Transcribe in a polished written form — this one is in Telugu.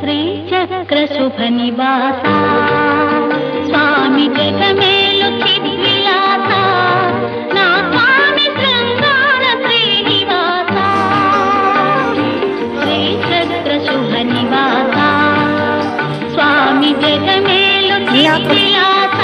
శ్రీచక్ర శుభ నివాస స్వామి జగమేలు చిద్విలాస నా స్వామి శృంగార శ్రీనివాస శ్రీచక్ర శుభ నివాస స్వామి జగమేలు చిద్విలాస